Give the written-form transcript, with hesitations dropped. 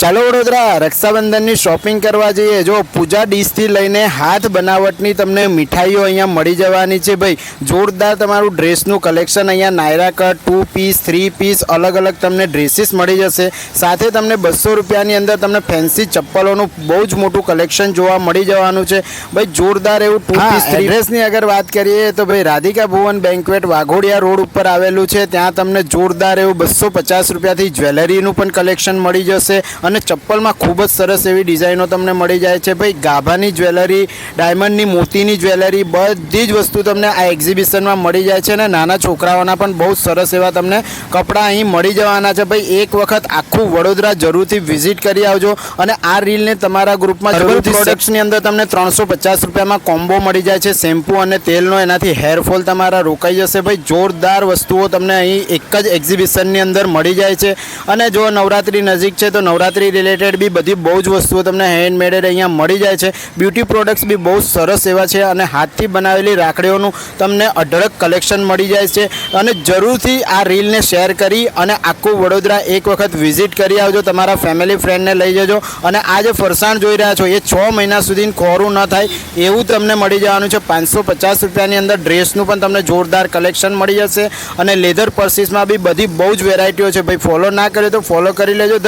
ચાલો વડોદરા રક્ષાબંધનની શોપિંગ કરવા જઈએ। જો પૂજા ડીશથી લઈને હાથ બનાવટની તમને મીઠાઈઓ અહીંયા મળી જવાની છે ભાઈ। જોરદાર તમારું ડ્રેસનું કલેક્શન અહીંયા નાયરા કટ 2 પીસ 3 પીસ अलग अलग તમને ડ્રેસીસ મળી જશે। સાથે તમને 200 રૂપિયાની અંદર તમને ફેન્સી ચપ્પલોનું બહુ જ મોટું કલેક્શન જોવા મળી જવાનું છે ભાઈ। જોરદાર એવું 2 પીસ 3 ડ્રેસની અગર વાત કરીએ તો ભાઈ રાધિકા ભુવન બેન્ક્વેટ વાઘોડિયા રોડ ઉપર આવેલું છે। ત્યાં તમને જોરદાર એવું 250 રૂપિયાથી જ્વેલરીનું પણ કલેક્શન મળી જશે અને ચપ્પલમાં ખૂબ જ સરસ એવી ડિઝાઇનો તમને મળી જાય છે ભાઈ। ગાભાની જ્વેલરી, ડાયમંડની મોતીની જ્વેલરી, બધી જ વસ્તુ તમને આ એક્ઝિબિશનમાં મળી જાય છે અને નાના છોકરાઓના પણ બહુ સરસ એવા તમને કપડાં અહીં મળી જવાના છે ભાઈ। એક વખત આખું વડોદરા જરૂરથી વિઝિટ કરી આવજો અને આ રીલને તમારા ગ્રુપમાં જરૂરથી પ્રોડક્ટ્સની અંદર તમને 350 રૂપિયામાં કોમ્બો મળી જાય છે શેમ્પૂ અને તેલનો। એનાથી હેરફોલ તમારા રોકાઈ જશે ભાઈ। જોરદાર વસ્તુઓ તમને અહીં એક જ એક્ઝિબિશનની અંદર મળી જાય છે। અને જો નવરાત્રી નજીક છે તો નવરાત્રી રિલેટેડ બી બધી બહુ જ વસ્તુઓ તમને હેન્ડમેડ અહીંયા મળી જાય છે। બ્યુટી પ્રોડક્ટ્સ બી બહુ સરસ એવા છે અને હાથથી બનાવેલી રાખડીઓનું તમને અઢળક કલેક્શન મળી જાય છે। અને જરૂરથી આ રીલને શેર કરી અને આખું વડોદરા એક વખત વિઝિટ કરી આવજો। તમારા ફેમિલી ફ્રેન્ડને લઈ જજો અને આ જે ફરસાણ જોઈ રહ્યા છો એ 6 મહિના સુધી ખોરું ન થાય એવું તમને મળી જવાનું છે। 550 રૂપિયાની અંદર ડ્રેસનું પણ તમને જોરદાર કલેક્શન મળી જશે અને લેધર પર્સીસમાં બી બધી બહુ જ વેરાયટીઓ છે ભાઈ। ફોલો ના કરે તો ફોલો કરી લેજો।